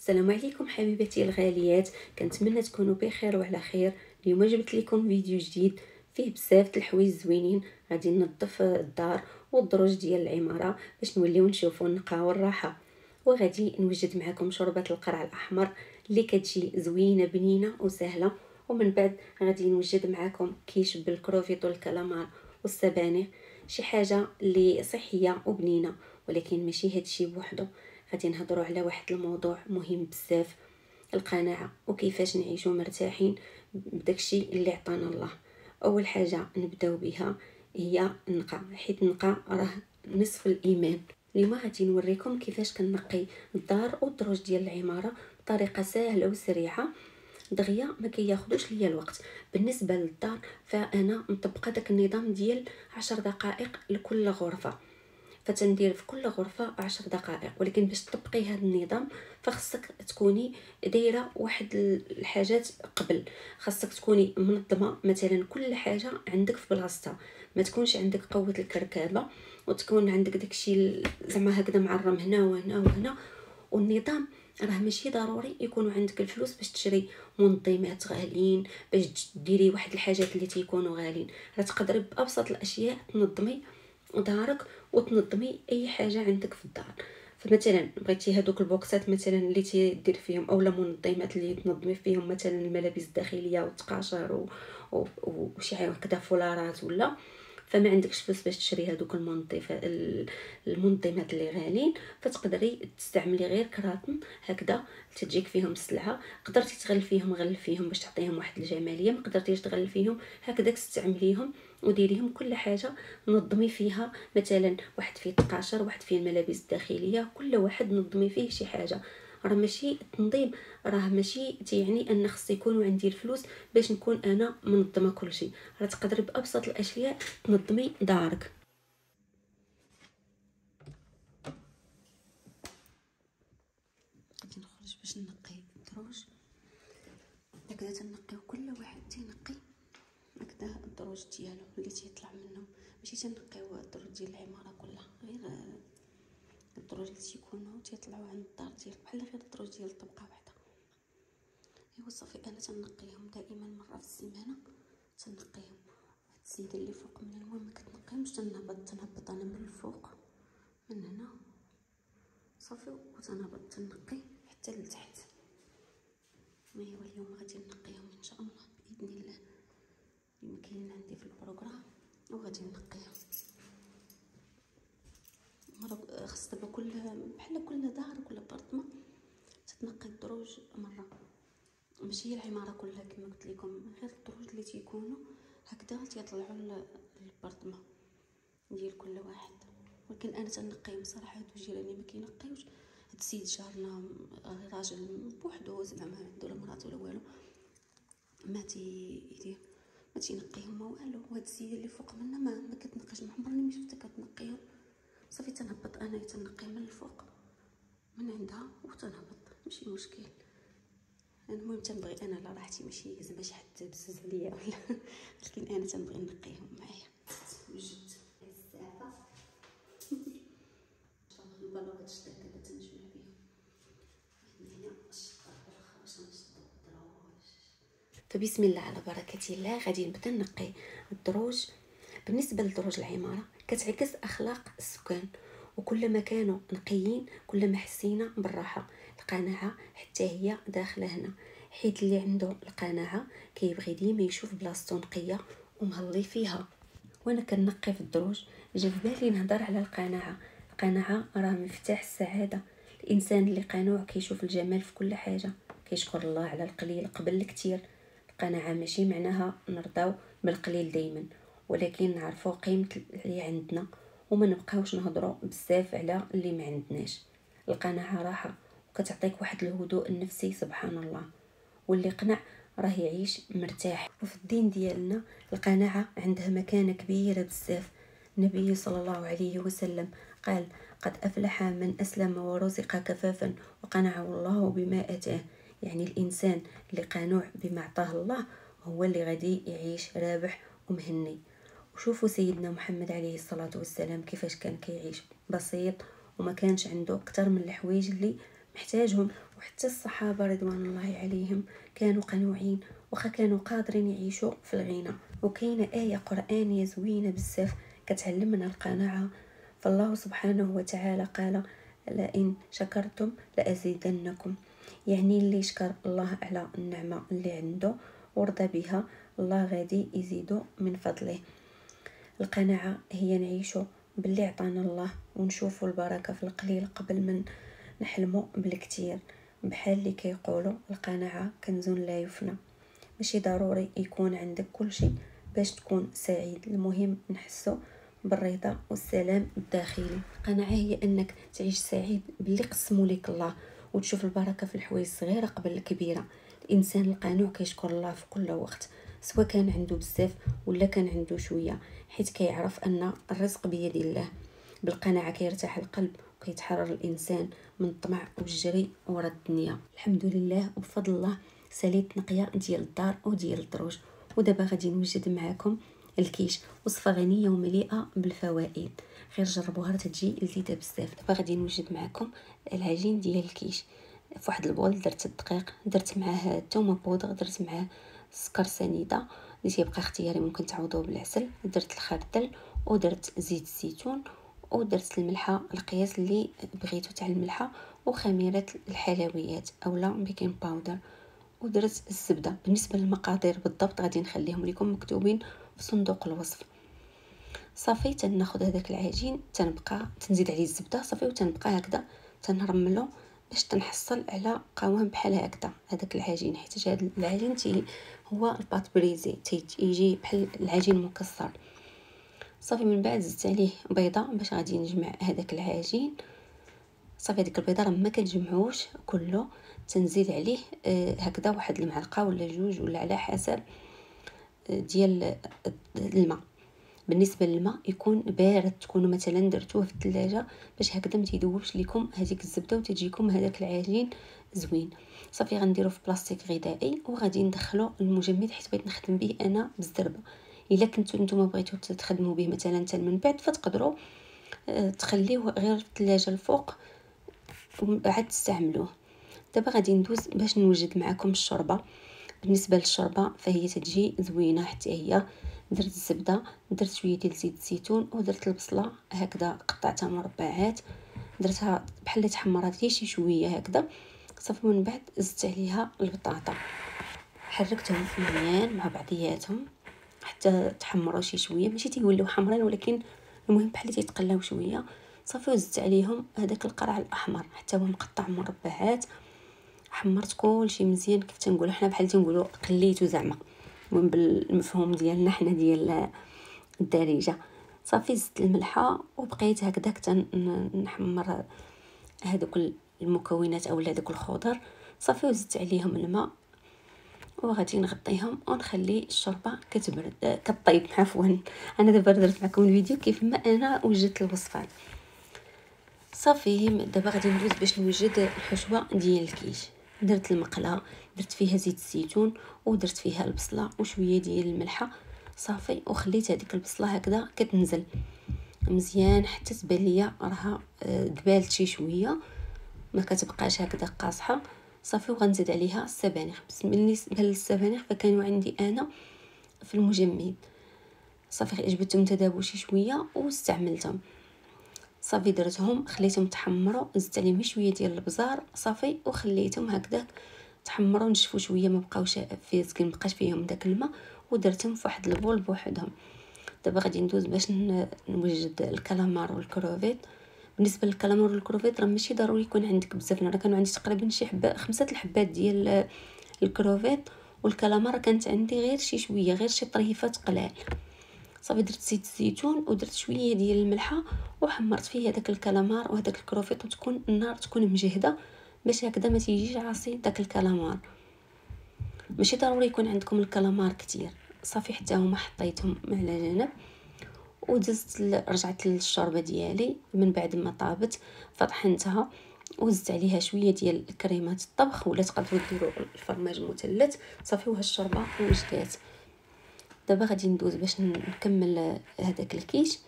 السلام عليكم حبيباتي الغاليات، كنتمنى تكونوا بخير وعلى خير. اليوم جبت لكم فيديو جديد فيه بزاف د الحوايج زوينين. غادي ننظف الدار والدروج ديال العماره باش نوليو نشوفوا النقاوه والراحه. وغادي نوجد معكم شوربه القرع الاحمر اللي كتجي زوينه بنينه وسهله. ومن بعد غادي نوجد معكم كيش بالكروفيت والكالامار والسبانخ، شي حاجه اللي صحيه وبنينه، ولكن ماشي هادشي بوحدو. غادي نهضروا على واحد الموضوع مهم بزاف، القناعه وكيفاش نعيشوا مرتاحين بداكشي اللي عطانا الله. اول حاجه نبداو بها هي النقا، حيت النقا راه نصف الايمان. اليوم غادي نوريكم كيفاش كنقي الدار والدروج ديال العماره بطريقه سهله وسريعه دغيا، ما كياخذوش ليا الوقت. بالنسبه للدار فانا مطبقه داك النظام ديال 10 دقائق لكل غرفه، فتندير في كل غرفه 10 دقائق. ولكن باش تطبقي هذا النظام فخصك تكوني دايره واحد الحاجات قبل. خاصك تكوني منظمه، مثلا كل حاجه عندك في بلاصتها، ما تكونش عندك قوه الكركبه وتكون عندك داكشي زعما هكذا معرم هنا وهنا وهنا. والنظام راه ماشي ضروري يكونوا عندك الفلوس باش تشري منظمات غاليين باش ديري واحد الحاجات اللي تيكونوا غاليين. راه تقدري بابسط الاشياء تنظمي دارك وتنظمي اي حاجه عندك في الدار. فمثلا بغيتي هذوك البوكسات مثلا اللي تدير فيهم، اولا منظمات اللي تنظمي فيهم مثلا الملابس الداخليه والتقاشر وشي حاجه هكذا، فولارات ولا، فما عندكش فلوس باش تشري هذوك المنظمات اللي غاليين، فتقدري تستعملي غير كراطن هكذا تجيك فيهم السلعه. قدرتي تغلفيهم غلفيهم باش تعطيهم واحد الجماليه، ما قدرتيش تغلفيهم هكذاك تستعمليهم وديريهم كل حاجه نظمي فيها. مثلا واحد فيه التقاشر، واحد فيه الملابس الداخليه، كل واحد نظمي فيه شي حاجه. راه ماشي التنظيم راه ماشي تيعني ان خص يكونوا عندي الفلوس باش نكون انا منظمه كل شيء. راه تقدري بابسط الاشياء تنظمي دارك. غادي نخرج باش نقي الدروج هكذا، تنقيو كل واحد تينقي هكذا الدروج ديالو اللي تيطلع منه. ماشي تنقيو الدروج ديال العماره كلها، غير الدروج اللي تيكونوا تيطلعوا عند الدار ديالك، بحال غير الدروج ديال طبقه واحده. ايوا صافي، انا تنقيهم دائما مره في السيمانه، تنقيهم. واحد السيده اللي فوق مني المهم كتنقيهمش، تنهبط انا من الفوق من هنا صافي، وتنهبط تنقي حتى لتحت. ايوا اليوم غادي نقيهم ان شاء الله باذن الله، اللي كاينين عندي في البروغرام وغادي نقيهم. خاص دابا بحال كل دار كل بارطمه تتنقي الدروج مره، ماشي هي العماره كلها كما قلت لكم، غير الدروج اللي تيكونوا هكذا تيطلعوا للبارطمه ديال كل واحد. ولكن انا تنقيهم صراحه. هادو جيراني ما كينقيوش، هاد السيد جارنا راجل بوحدو زعما ما عنده لا مرات ولا والو، ما تينقيهم ما والو. وهاد السيده اللي فوق منا ما كتنقيش، ما عمرني ما شفتها كتنقيهم. صافي تنهبط انا تنقي من الفوق من عندها وتنهبط، ماشي مشكل. المهم تنبغي انا على راحتي، ماشي زعما شي حد بزز عليا ولا لكن انا تنبغي نقيهم معايا. وجدت الساعه شوف البلاطات شتا دابا تنجمع بهم هنا الشطه بالخرش نشطو الدروج. فبسم الله على بركه الله غادي نبدا نقي الدروج. بالنسبه لدروج العماره كتعكس اخلاق السكان، وكل ما كانوا نقيين كل ما حسينا بالراحه. القناعه حتى هي داخله هنا، حيت اللي عنده القناعه كيبغي ديما يشوف بلاصتو نقيه ومهلي فيها. وانا كنقي في الدروج جا في بالي نهضر على القناعه. القناعه راه مفتاح السعاده. الانسان اللي قنوع كيشوف الجمال في كل حاجه، كيشكر الله على القليل قبل الكثير. القناعه ماشي معناها نرضاو بالقليل دائما، ولكن نعرفوا قيمه اللي عندنا وما نبقاوش نهضروا بزاف على اللي ما عندناش. القناعه راحه وكتعطيك واحد الهدوء النفسي سبحان الله، واللي قنع راه يعيش مرتاح. وفي الدين ديالنا القناعه عندها مكانه كبيره بزاف. النبي صلى الله عليه وسلم قال: قد افلح من اسلم ورزق كفافا وقنعه الله بما اتاه. يعني الانسان اللي قانوع بما عطاه الله هو اللي غادي يعيش رابح ومهني. وشوفوا سيدنا محمد عليه الصلاة والسلام كيفاش كان كيعيش بسيط، وما كانش عنده اكثر من الحوايج اللي محتاجهم، وحتى الصحابه رضوان الله عليهم كانوا قنوعين واخا كانوا قادرين يعيشوا في الغنى. وكاينه ايه قرانيه زوينه بزاف كتعلمنا القناعه. فالله سبحانه وتعالى قال: لئن شكرتم لازيدنكم. يعني اللي يشكر الله على النعمه اللي عنده ورضى بها، الله غادي يزيدو من فضله. القناعه هي نعيشو باللي عطانا الله ونشوفوا البركه في القليل قبل من نحلموا بالكثير. بحال اللي كيقولوا القناعه كنز لا يفنى. ماشي ضروري يكون عندك كل شيء باش تكون سعيد، المهم نحسو بالرضا والسلام الداخلي. القناعه هي انك تعيش سعيد باللي قسمو لك الله، وتشوف البركه في الحوايج الصغيره قبل الكبيره. الانسان القانوع كيشكر الله في كل وقت، سواء كان عنده بزاف ولا كان عنده شويه، حيت كيعرف ان الرزق بيد الله. بالقناعه كيرتاح القلب وكيتحرر الانسان من الطمع والجري ورا الدنيا. الحمد لله وبفضل الله ساليت نقيه ديال الدار وديال الدروج. ودابا غادي نوجد معكم الكيش، وصفه غنيه ومليئه بالفوائد، غير جربوها راه تجي لذيذه بزاف. دابا غادي نوجد معكم العجين ديال الكيش. في واحد البول درت الدقيق، درت معاه الثومه بودغ، درت معاه السكر سنيده اللي تيبقى اختياري، ممكن تعوضوه بالعسل، درت الخردل ودرت زيت الزيتون ودرت الملحه القياس اللي بغيتو تاع الملحه، وخميره الحلويات اولا بيكين باودر، ودرت الزبده. بالنسبه للمقادير بالضبط غادي نخليهم لكم مكتوبين في صندوق الوصف. صافي تناخذ هذاك العجين تنزيد عليه الزبده صافي، وتنبقى هكذا تنرملو باش تنحصل على قوام بحال هكذا هذاك العجين، حيت هذا العجين هو الباط بريزي يجي بحال العجين مكسر. صافي من بعد زدت عليه بيضه باش غادي نجمع هذاك العجين. صافي هذيك البيضه راه ما كتجمعوش كله، تنزيد عليه هكذا واحد المعلقه ولا جوج ولا على حسب ديال الماء. بالنسبه للماء يكون بارد، تكونوا مثلا درتوه في الثلاجه باش هكذا ما تيذوبش لكم هذيك الزبده وتجيكم هذاك العجين زوين. صافي غنديرو في بلاستيك غذائي وغادي ندخلو المجمد، حيت بغيت نخدم به انا بالزربه. الا كنتو نتوما بغيتو تخدموا به مثلا حتى من بعد فتقدروا تخليوه غير في الثلاجه الفوق وعاد تستعملوه. دابا غادي ندوز باش نوجد معكم الشوربه. بالنسبه للشوربه فهي تجي زوينه حتى هي. درت الزبده، درت شويه ديال زيت الزيتون، ودرت البصله هكذا قطعتها مربعات، درتها بحال تحمرات لي شي شويه هكذا. صافي من بعد زدت عليها البطاطا، حركتهم مزيان مع بعضياتهم حتى تحمروا شي شويه، ماشي تيوليو حمرين ولكن المهم بحال تيتقلاو شويه. صافي وزدت عليهم هذاك القرع الاحمر حتى هو مقطع مربعات. حمرت كلشي مزيان كيف تنقولوا حنا، بحال تنقولوا قليتو زعما، المهم بالمفهوم ديالنا حنا ديال الدارجه. صافي زدت الملحه وبقيت هكذاك نحمر هذوك المكونات اولا هذوك الخضر. صافي وزدت عليهم الماء وغادي نغطيهم ونخلي الشوربه كتبرد كطيب عفوا. انا دابا درت معكم الفيديو كيف ما انا وجدت الوصفات. صافي دابا غادي ندوز باش نوجد الحشوه ديال الكيش. درت المقله، درت فيها زيت الزيتون ودرت فيها البصله وشويه ديال الملحه. صافي وخليت هذيك البصله هكذا كتنزل مزيان حتى تبان ليا راها دبالت شي شويه، ما كتبقاش هكذا قاصحه. صافي وغنزيد عليها السبانخ. بالنسبه للسبانخ فكانوا عندي انا في المجمد. صافي جبتهم تذابوا شي شويه واستعملتهم. صافي درتهم خليتهم تحمروا، زدت عليهم شويه ديال البزار صافي وخليتهم هكذاك تحمروا نشفوا شويه، ما بقاوش في زكين مابقاش فيهم داك الماء، ودرتهم في واحد البول بوحدهم. دابا غادي ندوز باش نوجد الكالامار والكروفيت. بالنسبه للكالامار والكروفيت راه ماشي ضروري يكون عندك بزاف، انا كانوا عندي تقريبا شي 5 الحبات ديال الكروفيت، والكالامار كانت عندي غير شي شويه، غير شي طريفات قلال. صافي درت زيت الزيتون ودرت شويه ديال الملحه وحمرت فيه هذاك الكالامار وهذاك الكروفيت، وتكون النار تكون مجهده باش هكذا ما تيجيش عاصي داك الكالامار. ماشي ضروري يكون عندكم الكالامار كتير. صافي حتى هما حطيتهم على جنب ودزت رجعت للشوربه ديالي من بعد ما طابت فطحنتها وزدت عليها شويه ديال كريمه الطبخ ولا تقدروا ديروا الفرماج مثلث. صافي وها الشوربه وجدات. دابا غادي ندوز باش نكمل هذاك الكيش.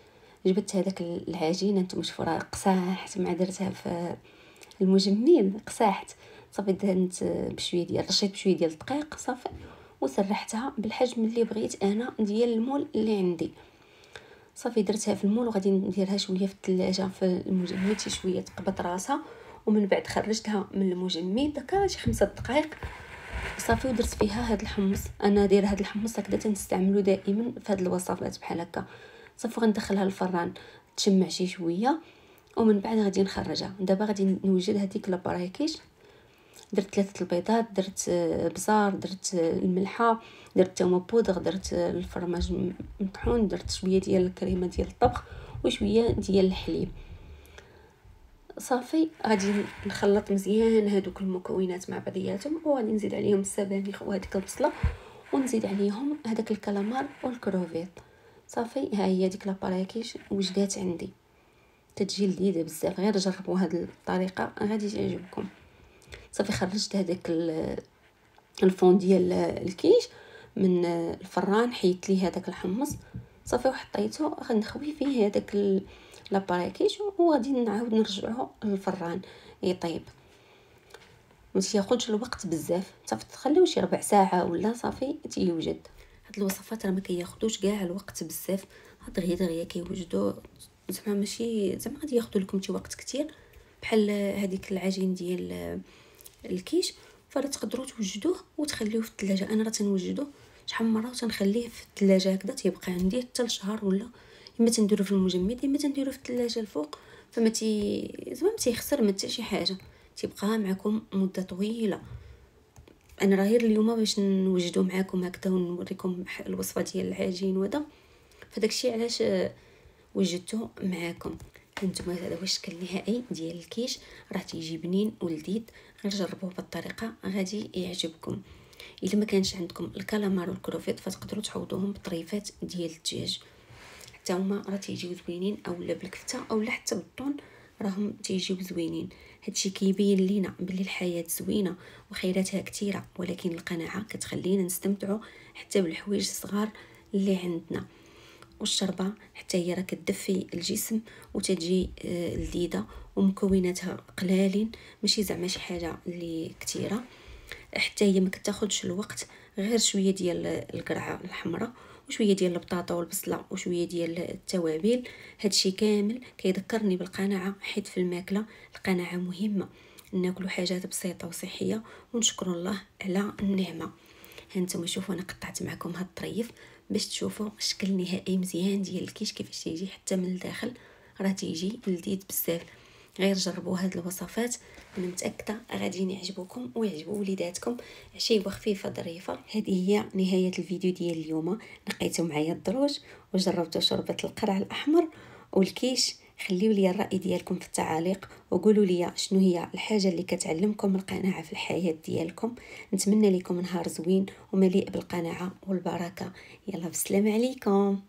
جبت هذاك العجينه نتوما شوفوا راه قساحت مع درتها في المجمد قساحت. صافي دهنت بشويه ديال رشيت بشويه ديال الدقيق صافي، وسرحتها بالحجم اللي بغيت انا ديال المول اللي عندي. صافي درتها في المول وغادي نديرها شويه في الثلاجه في المجمد شي شويه تقبض راسها، ومن بعد خرجتها من المجمد داك شي 5 دقائق صافي. ودرت فيها هاد الحمص، انا داير هاد الحمص هكذا تنستعملو دائما في هاد الوصفات بحال هكا. صافي غندخلها للفران تشمع شي شويه، ومن بعد غادي نخرجها. دابا غادي نوجد هذيك لابراكيش. درت 3 البيضات، درت بزار، درت الملحه، درت تومه بودغ، درت الفرماج مطحون، درت شويه ديال الكريمه ديال الطبخ وشويه ديال الحليب. صافي غادي نخلط مزيان هادوك المكونات مع بعضياتهم، وغادي نزيد عليهم السبانخ وهذيك البصله، ونزيد عليهم هذاك الكالامار والكروفيت. صافي ها هي ديك لاباراكيش وجدات عندي، تتجي لذيذه بزاف. غير جربوا هذه الطريقه غادي تعجبكم. صافي خرجت هذاك الفون ديال الكيش من الفران، حيدت ليه هذاك الحمص صافي وحطيته. غنخوي فيه هذاك لاباراكيش وغادي نعاود نرجعوه للفران يطيب. ما تياخذش الوقت بزاف، صافي تخليوه شي ربع ساعه ولا صافي تيوجد. هاد الوصفات راه ما كياخذوش كاع الوقت بزاف، دغيا كيوجدوا. زعما ماشي زعما غادي ياخذوا لكم شي وقت كتير بحال هذيك العجين ديال الكيش. فراه تقدروا توجدوه وتخليوه في الثلاجه. انا راه تنوجدوه شحال من مره وتنخليه في الثلاجه هكذا تيبقى عندي حتى لشهر، ولا اما تنديرو في المجمد اما تنديرو في الثلاجه الفوق. فما زعما ما تيخسر ما حتى شي حاجه، تيبقى معكم مده طويله. انا راه غير اليوم باش نوجدو معكم هكذا ونوريكم الوصفه ديال العجين وهذا، فداك الشيء علاش وجدته معكم. انتم هذا هو الشكل النهائي ديال الكيش، راه تيجي بنين ولذيذ. غير جربوه بالطريقه غادي يعجبكم. الا ما كانش عندكم الكالامار والكروفيت فتقدروا تعوضوهم بطريفات ديال الدجاج، حتى هما راه تيجيو زوينين، اولا بالكفته اولا حتى بالطون راهم تيجيو زوينين. هادشي كيبين لينا بلي الحياه زوينه وخيراتها كثيره، ولكن القناعه كتخلينا نستمتعوا حتى بالحوايج الصغار اللي عندنا. والشربه حتى هي راه كتدفي الجسم وتجي لذيذه، ومكوناتها قلالين ماشي زعما شي حاجه اللي كثيره. حتى هي ما كتاخذش الوقت، غير شويه ديال القرعه الحمراء وشويه ديال البطاطا والبصله وشويه ديال التوابل. هادشي كامل كيذكرني بالقناعه، حيت في الماكله القناعه مهمه، ناكلوا حاجات بسيطه وصحيه ونشكر الله على النعمه. هانتوما شوفوا انا قطعت معكم هاد الطريف باش تشوفوا الشكل النهائي مزيان ديال الكيش كيفاش تيجي حتى من الداخل، راه تيجي لذيذ بزاف. غير جربوا هاد الوصفات، انا متاكده غادي يعجبوكم ويعجبوا وليداتكم. عشيبه خفيفه ظريفه. هذه هي نهايه الفيديو ديال اليوم. لقيتوا معايا الدروج وجربتوا شوربه القرع الاحمر والكيش. خليوا لي الراي ديالكم في التعاليق، وقولوا لي شنو هي الحاجه اللي كتعلمكم القناعه في الحياه ديالكم. نتمنى لكم نهار زوين ومليء بالقناعه والبركه. يلا بسلام عليكم.